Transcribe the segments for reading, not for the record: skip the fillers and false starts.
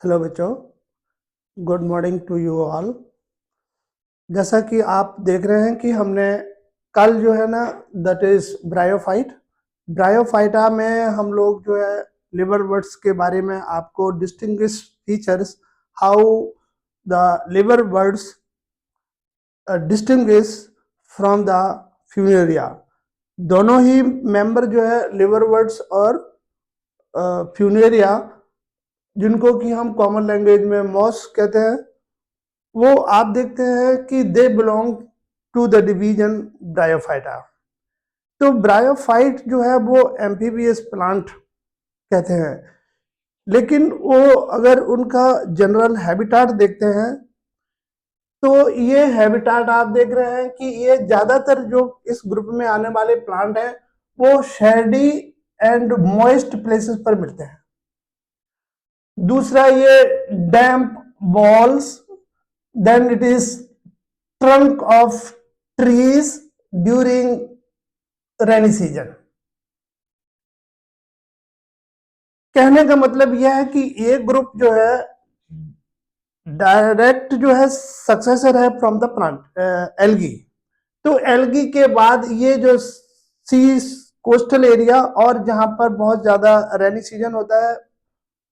Hello बच्चों, good morning to you all. जैसा कि आप देख रहे हैं कि हमने कल जो है ना दैट इज ब्रायोफाइटा में हम लोग जो है लिवर बर्ड्स के बारे में आपको distinguish features, how the liver birds distinguish from the Funaria. दोनों ही मेंबर जो है लिवर बर्ड्स और फ्यूनेरिया, जिनको कि हम कॉमन लैंग्वेज में मॉस कहते हैं, वो आप देखते हैं कि they belong to the division Bryophyta. तो ब्रायोफाइट जो है वो एम्फीबियस प्लांट कहते हैं, लेकिन वो अगर उनका जनरल हैबिटाट देखते हैं तो ये हैबिटाट आप देख रहे हैं कि ये ज्यादातर जो इस ग्रुप में आने वाले प्लांट हैं वो शेडी एंड मॉइस्ट प्लेसेस पर मिलते हैं। दूसरा, ये डैम्प walls, then it is trunk of trees during rainy season। कहने का मतलब यह है कि ये ग्रुप जो है डायरेक्ट जो है सक्सेसर है फ्रॉम द प्लांट एल्गी। तो एल्गी के बाद ये जो सी कोस्टल एरिया और जहां पर बहुत ज्यादा रेनी सीजन होता है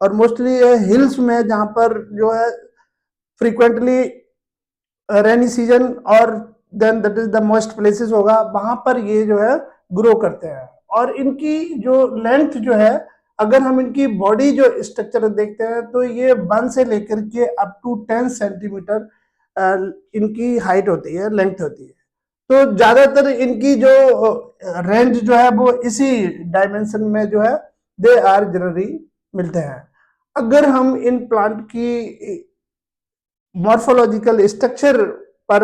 और मोस्टली हिल्स में जहां पर जो है फ्रीक्वेंटली रेनी सीजन और then that is the most places होगा, वहां पर ये जो है ग्रो करते हैं। और इनकी जो लेंथ जो है, अगर हम इनकी बॉडी जो स्ट्रक्चर देखते हैं तो ये 1 से लेकर के अप टू 10 सेंटीमीटर इनकी हाइट होती है, लेंथ होती है। तो ज्यादातर इनकी जो रेंज जो है वो इसी डायमेंशन में जो है दे आर जनरली मिलते हैं। अगर हम इन प्लांट की मॉर्फोलॉजिकल स्ट्रक्चर पर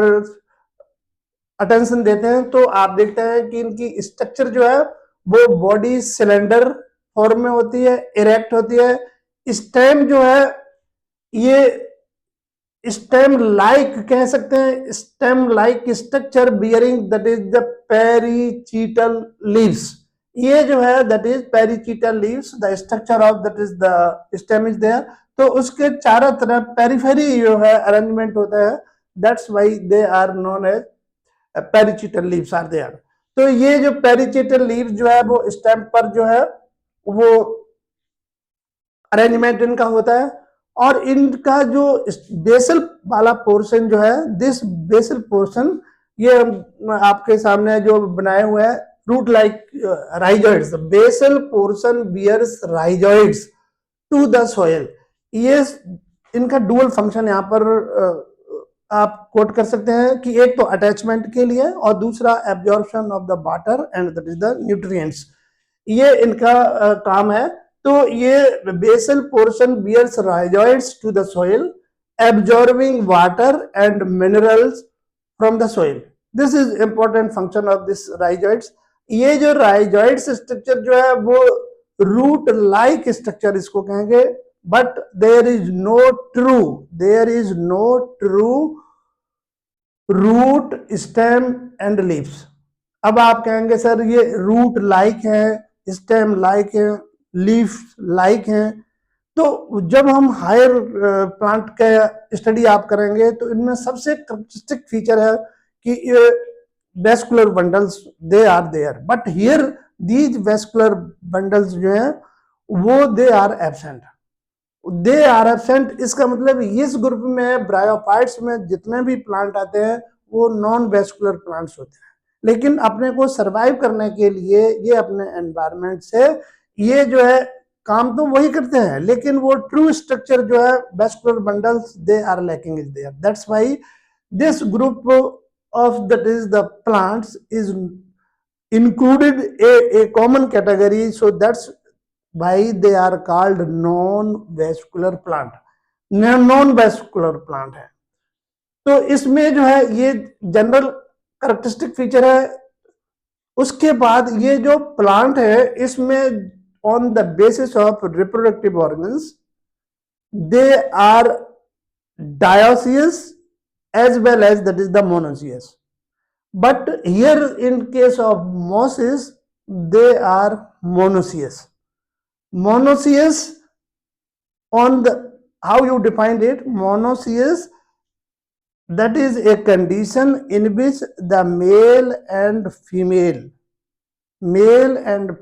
अटेंशन देते हैं तो आप देखते हैं कि इनकी स्ट्रक्चर जो है वो बॉडी सिलेंडर फॉर्म में होती है, इरेक्ट होती है। स्टेम जो है ये स्टेम लाइक कह सकते हैं, stem like structure bearing that is the perichaetial leaves. ये जो है that is perichaetial leaves, the structure of that is the stem is there. तो उसके चारों तरफ पेरिफेरी जो है अरेंजमेंट होता है, that's why they are known as perichaetial leaves are there. तो ये जो पेरिचिटल लीव्स जो है वो स्टेम पर जो है वो अरेंजमेंट इनका होता है। और इनका जो बेसल वाला पोर्शन जो है, दिस बेसल पोर्शन, ये आपके सामने जो बनाए हुए हैं root like rhizoids, basal portion bears rhizoids to the soil. ये इनका डुअल फंक्शन यहाँ पर आप कोट कर सकते हैं कि एक तो अटैचमेंट के लिए और दूसरा absorption of the water and that is the nutrients, ये इनका काम है। तो ये basal portion bears rhizoids to the soil, absorbing water and minerals from the soil. This is important function of this rhizoids. ये जो राइजॉइड्स स्ट्रक्चर जो है वो रूट लाइक स्ट्रक्चर इसको कहेंगे, but there is no true root, stem and leaves। अब आप कहेंगे सर ये रूट लाइक है, स्टेम लाइक है, लीफ लाइक है। तो जब हम हायर प्लांट का स्टडी आप करेंगे तो इनमें सबसे कैरेक्टरिस्टिक फीचर है कि ये vascular bundles they are there, but here these vascular bundles जो है वो दे आर एब्सेंट। इसका मतलब इस ग्रुप में ब्रायोफाइट्स में जितने भी प्लांट आते हैं वो नॉन वेस्कुलर प्लांट्स होते हैं, लेकिन अपने को सरवाइव करने के लिए ये अपने एनवायरनमेंट से ये जो है काम तो वही करते हैं, लेकिन वो ट्रू स्ट्रक्चर जो है vascular bundles they are lacking is there. That's why this group of that is the plants is included a common category, so that's why they are called non-vascular plant, non-vascular plant है। तो इसमें जो है ये general characteristic feature है। उसके बाद ये जो प्लांट है इसमें on the basis of reproductive organs they are dioecious as well as that is the monoecious, but here in case of mosses they are monoecious on the how you defined it? Monoecious, that is a condition in which the male and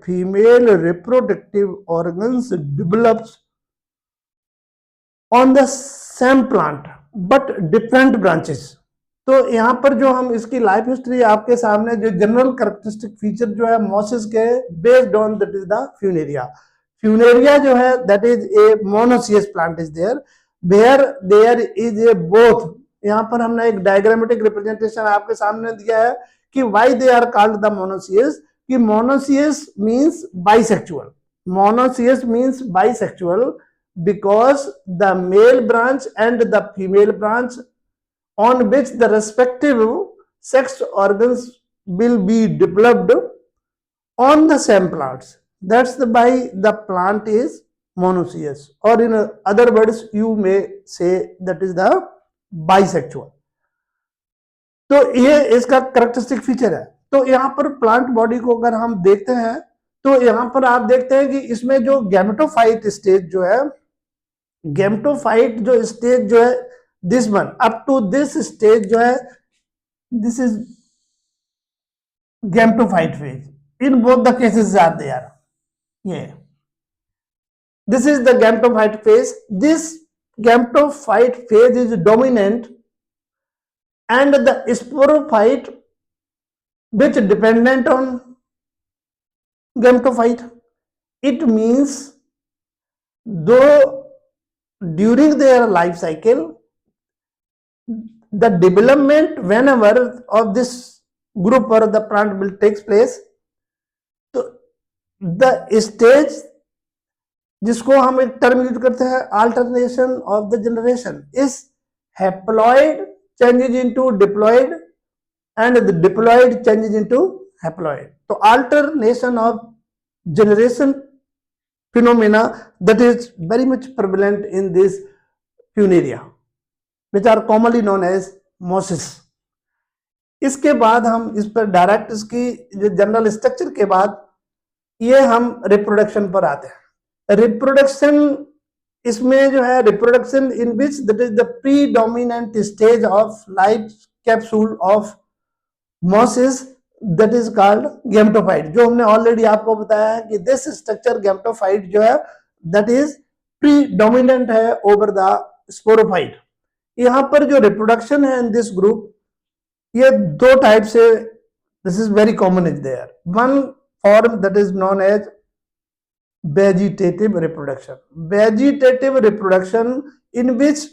female reproductive organs develops on the same plant but different branches. तो यहाँ पर जो हम इसकी life history आपके सामने, जो general characteristic feature जो है मोसिस के, based on that is the Funaria. Funaria जो है that is a monoecious plant is there, where there is a both. यहाँ पर हमने एक डायग्रामेटिक रिप्रेजेंटेशन आपके सामने दिया है कि why they are called the monoecious. कि monoecious means bisexual. Monoecious means bisexual because the male branch and the female branch on which the respective sex organs will be developed on the same plants. That's why the plant is monoecious, or in other words you may say that is the bisexual. तो ये इसका characteristic feature है. तो यहाँ पर plant body को अगर हम देखते हैं तो यहाँ पर आप देखते हैं कि इसमें जो गैमेटोफाइट स्टेज जो है, गैमेटोफाइट जो स्टेज जो है, this one up to this stage जो है, this is gametophyte phase. In both the cases are there. ये this is the gametophyte phase. This gametophyte phase is dominant and the sporophyte which dependent on gametophyte. It means though during their life cycle the development whenever of this group or the plant will takes place, तो the stage जिसको हम एक term use करते हैं alternation of the generation is haploid changes into diploid and the diploid changes into haploid. So alternation of generation phenomena that is very much prevalent in this funaria which are commonly known as mosis. इसके बाद हम इस पर direct इसकी जो general structure के बाद ये हम रिप्रोडक्शन पर आते हैं. रिप्रोडक्शन इसमें जो है reproduction in which that is the predominant stage of life capsule of mosses that is called gametophyte. जो हमने ऑलरेडी आपको बताया है कि दिस स्ट्रक्चर गैमेटोफाइट जो है दैट इज प्रीडोमिनेंट है ओवर द स्पोरोफाइट. यहाँ पर जो रिप्रोडक्शन है इन दिस ग्रुप, ये दो टाइप से, this is very common is there. One form that is known as vegetative reproduction. Vegetative reproduction in which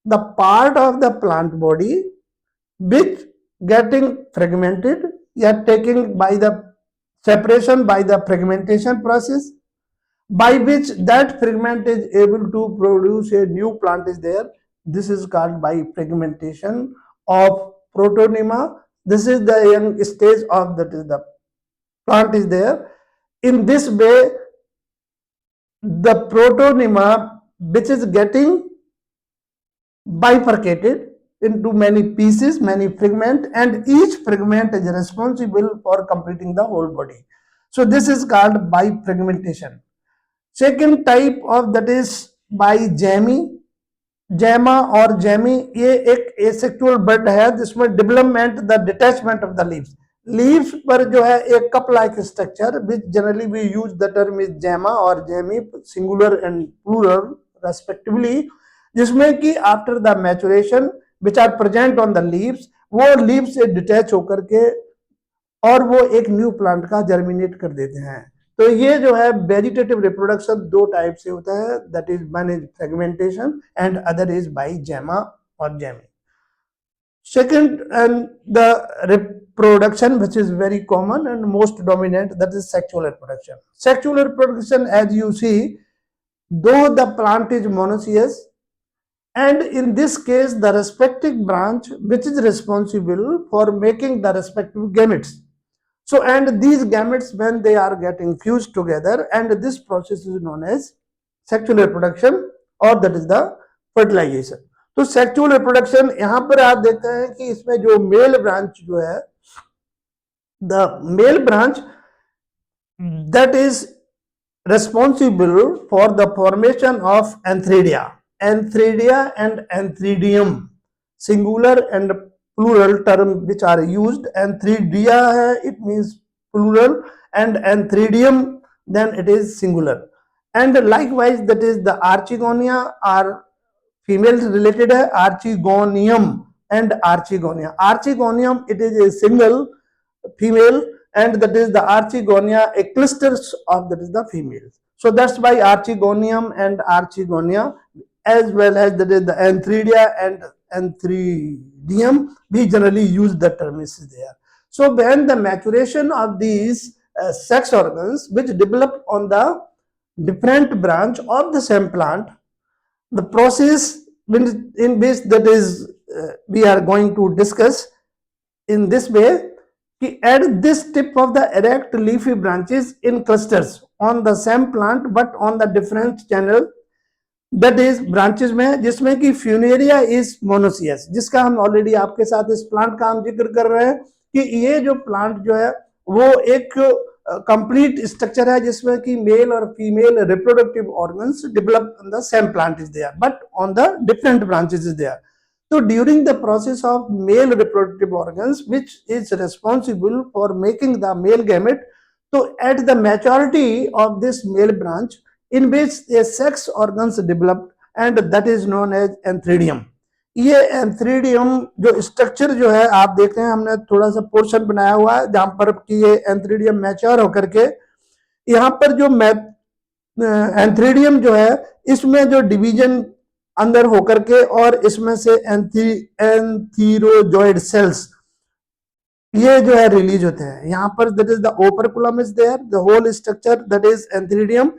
the part of the plant body which getting fragmented, या taking by the separation by the fragmentation process, by which that fragment is able to produce a new plant is there. This is called by fragmentation of protonema. This is the young stage of that is the plant is there. In this way the protonema which is getting bifurcated into many pieces, many fragments, and each fragment is responsible for completing the whole body. So this is called bifragmentation. Second type of that is bigamy. जैमा और Jamie ये एक asexual bird है जिसमें development the detachment of the leaves. Leaves पर जो है एक cup like structure which generally we use the term is gemma और gemmae, singular and plural respectively, जिसमें कि after the maturation which are present on the leaves, वो leaf से detach होकर के और वो एक न्यू प्लांट का जर्मिनेट कर देते हैं. तो ये जो है वेजिटेटिव रिप्रोडक्शन दो टाइप से होता है, that is one is fragmentation and other is by जैमा और Jamie. Second, and the reproduction which is very common and most dominant, that is sexual reproduction. Sexual reproduction, as you see, though the plant is monoecious, and in this case the respective branch which is responsible for making the respective gametes. So and these gametes when they are getting fused together, and this process is known as sexual reproduction or that is the fertilization. तो sexual reproduction यहाँ पर आप देखते हैं कि इसमें जो mail branch जो है, the male branch that is responsible for the formation of antheridia. antheridia and antheridium, singular and plural term which are used. Antheridia hai, it means plural, and antheridium then it is singular. And likewise that is the archigonia are female related hai, archigonium and archigonia. Archigonium it is a single female, and that is the archigonia, a cluster of that is the females. So that's why archigonium and archigonia, as well as that is the antheridia and antheridium, we generally use the term is there. So when the maturation of these sex organs which develop on the different branch of the same plant, the process in which that is we are going to discuss in this way, at this tip of the erect leafy branches in clusters on the same plant but on the different channel, that is branches में, जिसमें कि Funaria is monoecious, जिसका हम already आपके साथ इस plant का हम जिक्र कर रहे हैं कि ये जो प्लांट जो है वो एक कंप्लीट स्ट्रक्चर है जिसमें कि मेल और female reproductive organs develop in the same plant is there but on the different branches is there. So during the process of male reproductive organs, which is responsible for making the male gamete, so at the maturity of this male branch in which a sex organs developed, and that is known as antheridium. ये antheridium जो structure जो है आप देख रहे हैं, हमने थोड़ा सा पोर्शन बनाया हुआ है जहां पर कि ये एंथ्रीडियम मैच्योर होकर के यहाँ पर जो एंथ्रीडियम जो है इसमें जो डिवीजन अंदर होकर के और इसमें से एंथीरोजॉइड सेल्स ये जो है रिलीज होते हैं. यहाँ पर that is the operculum is there, the whole structure that is antheridium.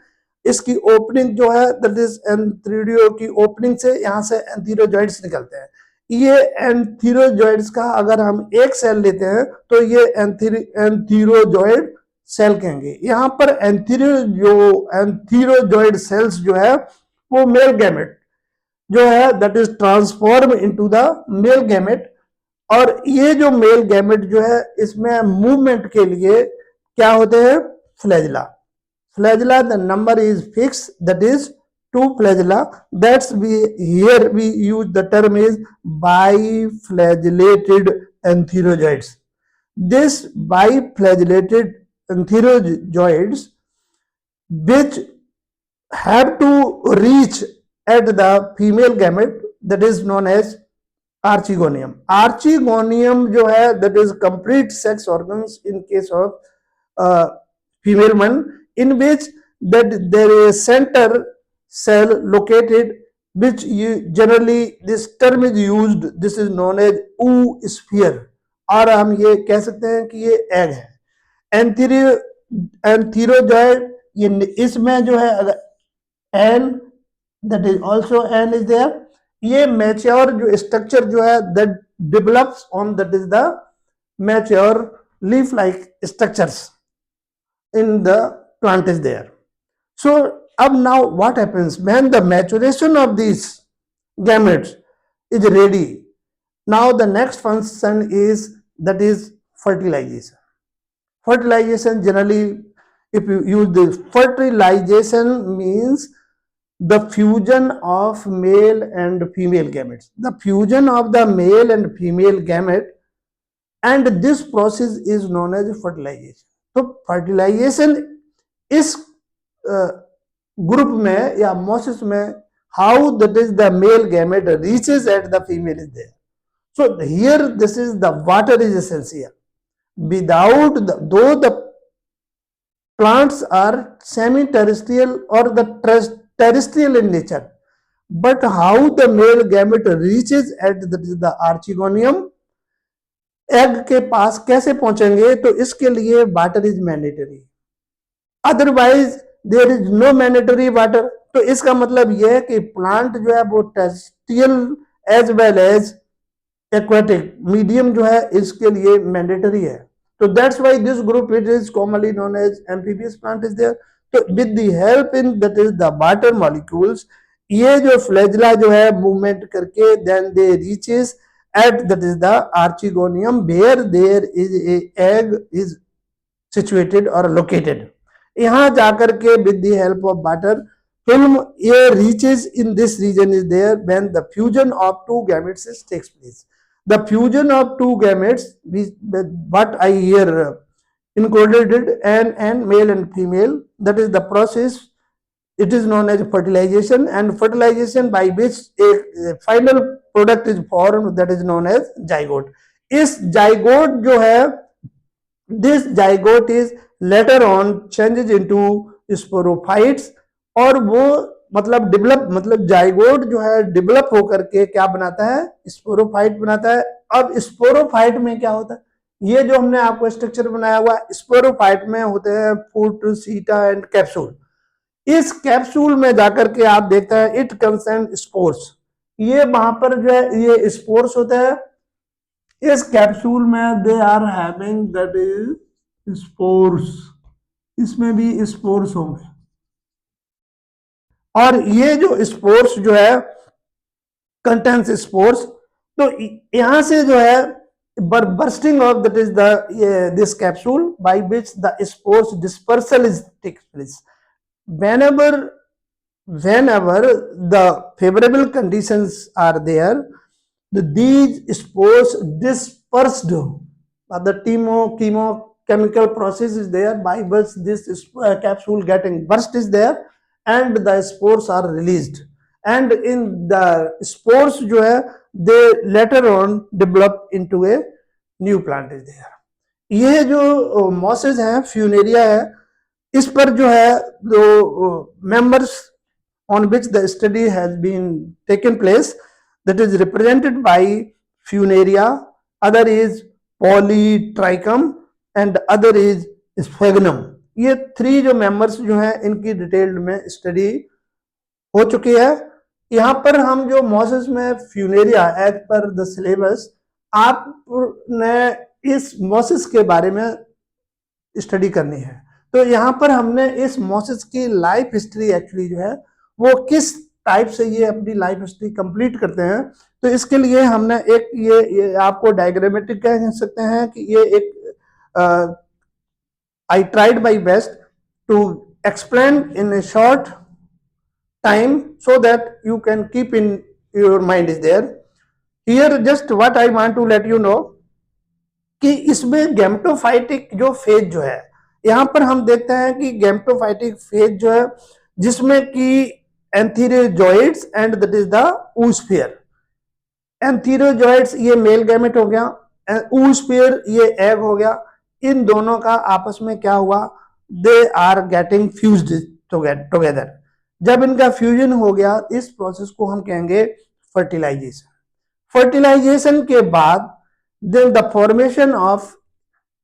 इसकी ओपनिंग जो है दैट इज एंथ्रीडियो की ओपनिंग से यहाँ से एंथीरोजॉइड्स निकलते हैं. ये एंथीरोजॉइड्स का अगर हम एक सेल लेते हैं तो ये एंथीरोजॉइड सेल कहेंगे. यहाँ पर एंथीरोजॉइड सेल्स जो है वो मेल गैमेट जो है that is transform into the male gamete. और ये जो मेल गैमेट जो है इसमें मूवमेंट के लिए क्या होते हैं, flagella. Flagella the number is fix, that is 2 flagella. That's here we use the term is biflagellated antherozoids. This biflagellated antherozoids which have to reach at the female gamete that is known as archegonium. Archegonium जो है that is complete sex organs in case of female one, in which that there is center cell located which you generally this term is used, this is known as oosphere, और हम ये कह सकते हैं कि ये एग है. Antherozoid ये इसमें जो है अगर N that is also n is there, ये मैच्योर जो स्ट्रक्चर जो है that develops on that is the mature leaf like structures in the plant is there. So अब now what happens when the maturation of these gametes is ready, now the next function is that is fertilization. Fertilization generally if you use this, fertilization means the fusion of male and female gametes, the fusion of the male and female gamete, and this process is known as fertilization. तो fertilization इस group में या मोसिस में how that is the male gamete reaches at the female is there. So here this is the water is essential. Without though the plants are semi-terrestrial or the terrestrial in nature, but how the male gamete reaches at the archegonium, egg के पास कैसे पहुंचेंगे, तो इसके लिए water is mandatory, otherwise there is no mandatory water. तो इसका मतलब यह है कि प्लांट जो है वो terrestrial as well as aquatic medium जो है इसके लिए मैंडेटरी है. तो that's why this group it is commonly known as amphibious plant is there. तो with the help in that is the water molecules, ये जो फ्लैजिला जो है मूवमेंट करके then they reaches at that is the archegonium where there is a egg is situated or located. यहाँ जाकर के with the help of water film A reaches in this region is there when the fusion of two gametes takes place. The fusion of two gametes, what I here included it, and male and female, that is the process. It is known as fertilization, and fertilization by which a final product is formed, that is known as zygote. इस zygote जो है, this zygote is later on changes into sporophytes, और वो मतलब develop, मतलब zygote जो है develop होकर के क्या बनाता है, स्पोरोफाइट बनाता है। अब स्पोरोफाइट में क्या होता है, ये जो हमने आपको स्ट्रक्चर बनाया हुआ, स्पोरोफाइट में होते हैं फूट, सीटा एंड कैप्सूल। इस कैप्सूल में जाकर के आप देखते हैं इट कंसेंट स्पोर्स, ये वहां पर जो है ये स्पोर्स होता है। इस कैप्सूल में they are having that is spores, इसमें भी स्पोर्स होंगे, और ये जो स्पोर्स जो है कंटेंस स्पोर्स, तो यहां से जो है bursting of that is the this capsule by which the spores dispersal is takes place. Whenever the favorable conditions are there, these spores dispersed, the chemochemical process is there by which this capsule getting burst is there, and the spores are released, and in the spores जो है they later on develop into a new plant is there. ये जो mosses है, Funaria है, इस पर जो है जो members on which the study has been taken place, that is represented by funaria, other is polytrichum and other is sphagnum. ये थ्री जो मेंबर्स जो हैं इनकी डिटेल्ड में स्टडी हो चुकी है। यहाँ पर हम जो मॉसेस में Funaria as per the syllabus, आपने इस मॉसेस के बारे में स्टडी करनी है, तो यहाँ पर हमने इस मॉसेस की लाइफ हिस्ट्री एक्चुअली जो है वो किस टाइप से ये अपनी लाइफ हिस्ट्री कंप्लीट करते हैं, तो इसके लिए हमने एक ये आपको डायग्रामेटिक कह सकते हैं कि ये एक I tried my best to explain in a short time so that you can keep in your mind is there. Here just what I want to let you know कि इसमें गैमेटोफाइटिक जो phase जो है, यहाँ पर हम देखते हैं कि गैमेटोफाइटिक फेज जो है जिसमें कि antherozoids and that is the oosphere. Antherozoids ये मेल गैमेट हो गया, oosphere ये एग हो गया, इन दोनों का आपस में क्या हुआ, they are getting fused together. जब इनका फ्यूजन हो गया, इस प्रोसेस को हम कहेंगे फर्टिलाइजेशन। फर्टिलाइजेशन के बाद then the formation of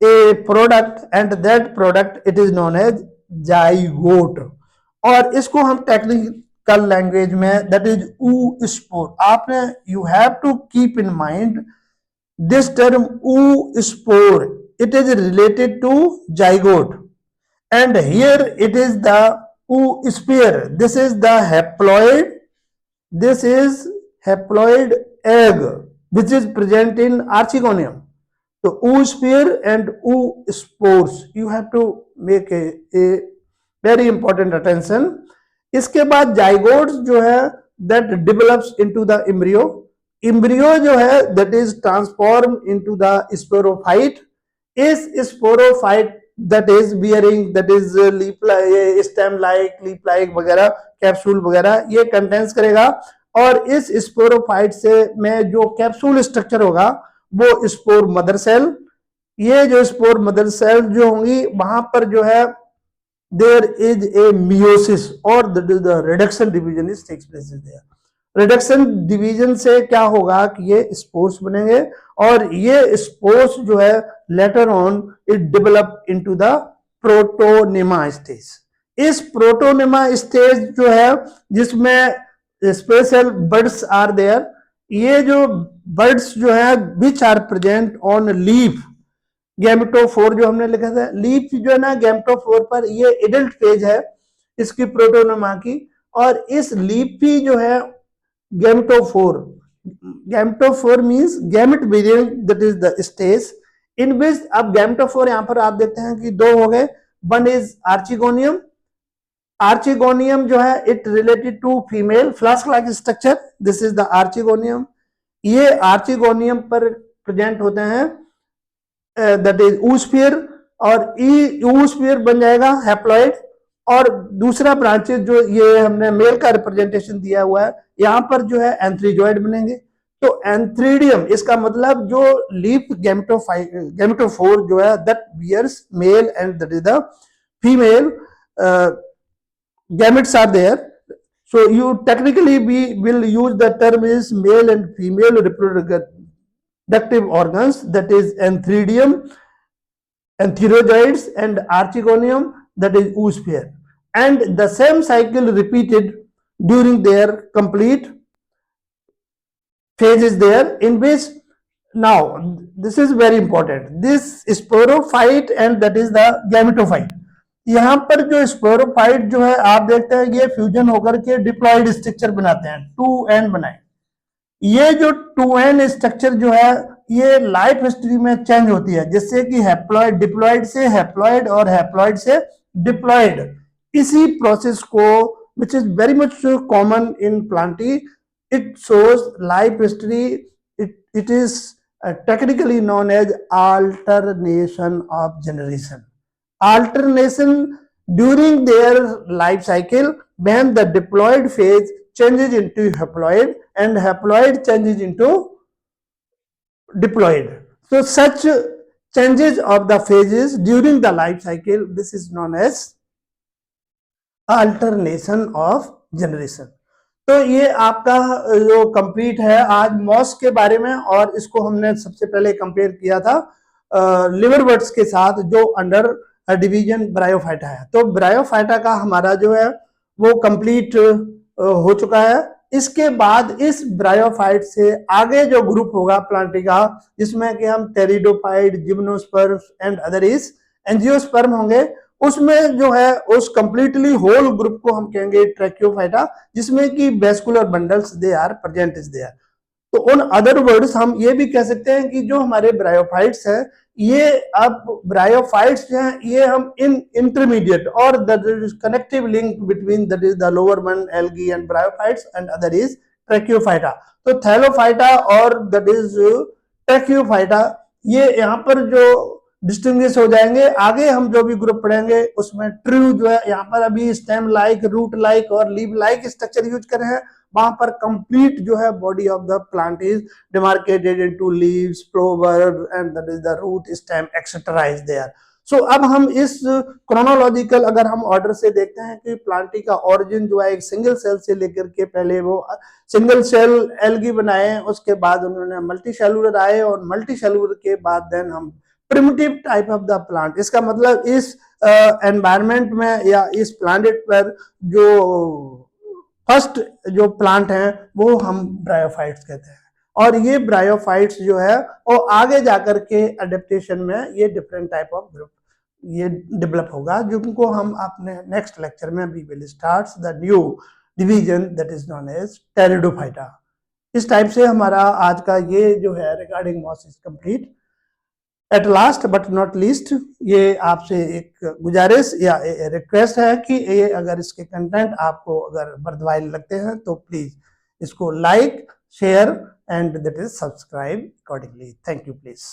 a product and that product it is known as zygote, और इसको हम टेक्निकल लैंग्वेज में दैट इज oospore। आपने you have to keep in mind this term oospore, it is related to zygote, and here it is the oosphere. This is the haploid, this is haploid egg which is present in archegonium. So oosphere and oospores, you have to make a very important attention. इसके बाद zygotes जो है that develops into the embryo. embryo जो है that is transformed into the sporophyte. इस sporophyte that is bearing that is leaf stem like, leaf like वगैरह, capsule वगैरह ये कंटेंस करेगा, और इस स्पोरोफाइट से में जो कैप्सूल स्ट्रक्चर होगा वो स्पोर मदर सेल, ये जो स्पोर मदर सेल जो होंगी वहां पर जो है देयर इज ए मियोसिस और the reduction division is takes place there. Reduction division से क्या होगा कि ये स्पोर्स बनेंगे, और ये स्पोर्स जो है later on it develop into the protonema stage. इस प्रोटोनेमा स्टेज जो है जिसमें स्पेशल बर्ड्स आर देयर, ये जो बर्ड्स जो है which are present on leaf, gametophore जो हमने लिखा था, लीफ जो है ना गैमेटोफोर पर, ये एडल्ट फेज है इसकी प्रोटोनेमा की, और इस लीफी जो है gametophore means gamete bearing that is the stage in which, अब गैमेटोफोर यहां पर आप देखते हैं कि दो हो गए, वन इज आर्चिगोनियम आर्चिगोनियम जो है it related to female flask like structure, this is the archegonium. ये आर्चिगोनियम पर प्रेजेंट होते हैं, दैट इज ऊस्फीयर, और ई ऊस्फीयर बन जाएगा हैप्लॉइड। और दूसरा ब्रांचेस जो ये हमने मेल का रिप्रेजेंटेशन दिया हुआ है, यहाँ पर जो है एंथ्रीजॉइड बनेंगे। तो एंथ्रीडियम इसका मतलब जो लीफ गैमेटोफोर जो है that bears male and that is the female gametes are there. So you technically will use the term is male and female reproductive organs, that is antheridium, antherozoids, and archegonium, that is oosphere. And the same cycle repeated during their complete phase is there, in which now this is very important, this sporophyte and that is the gametophyte। यहाँ पर जो sporophyte जो है आप देखते हैं ये fusion होकर के डिप्लॉइड स्ट्रक्चर बनाते हैं, 2n बनाए। ये जो 2n स्ट्रक्चर जो है ये लाइफ हिस्ट्री में चेंज होती है, जिससे कि हैप्लॉइड डिप्लॉइड से हैप्लॉइड और हैप्लॉइड से डिप्लॉइड, इसी प्रोसेस को which is very much common in plantae, it shows life history, it is technically known as alternation of generation। Alternation during their life cycle, when the diploid phase changes into haploid and haploid changes into diploid. So such changes of the phases during the life cycle, this is known as alternation of generation। तो ये आपका जो complete है आज moss के बारे में, और इसको हमने सबसे पहले कंपेयर किया था लिवरवर्ट्स के साथ जो अंडर डिवीजन ब्रायोफाइटा है। तो ब्रायोफाइटा का हमारा जो है वो कंप्लीट हो चुका है। इसके बाद इस ब्रायोफाइट से आगे जो ग्रुप होगा प्लांटी का, जिसमें कि हम pteridophyte, gymnosperm and other is angiosperm होंगे, उसमें जो है उस कंप्लीटली होल ग्रुप को हम कहेंगे ट्रैकियोफाइटा, जिसमें कि vascular bundles they are present is there. तो उन अदर वर्ड्स हम ये भी कह सकते हैं कि जो हमारे ब्रायोफाइट्स हैं, ये अब ब्रायोफाइट्स जो हैं ये हम इन इंटरमीडिएट और that is connective link between that is the lower one algae and bryophytes and other is tracheophyta. तो थैलोफाइटा और दैट इज ट्रैकियोफाइटा ये यहाँ पर जो डिस्टिंग्विश हो जाएंगे। आगे हम जो भी ग्रुप पढ़ेंगे उसमें ट्रू जो है, यहाँ पर अभी स्टेम लाइक, रूट लाइक और लीव लाइक स्ट्रक्चर यूज करे हैं, वहां पर कंप्लीट जो है body of the plant is demarcated into leaves, flower and that is the root, stem etcetera is there. So अब हम इस क्रोनोलॉजिकल अगर हम ऑर्डर से देखते हैं कि प्लांटी का ओरिजिन जो है एक सिंगल सेल से लेकर के, पहले वो सिंगल सेल एल्गी बनाए, उसके बाद उन्होंने मल्टी सेलुलर आए, और मल्टी सेलुलर के बाद देन हम primitive type of the plant. इसका मतलब इस एनवायरमेंट में या इस प्लांट पर जो फर्स्ट जो प्लांट हैं वो हम ब्रायोफाइट्स कहते हैं। और ये ब्रायोफाइट्स जो है वो आगे जाकर के अडेप्टेशन में ये डिफरेंट टाइप ऑफ ग्रुप ये डेवलप होगा, जिनको हम अपने नेक्स्ट लेक्चर में we will start the new division that is known as pteridophyta. इस टाइप से हमारा आज का ये जो है regarding moss is complete. At last but not least, ये आपसे एक गुजारिश या रिक्वेस्ट है कि ये अगर इसके कंटेंट आपको अगर वर्थवाइल लगते हैं तो प्लीज इसको like, share and that is subscribe accordingly. Thank you please.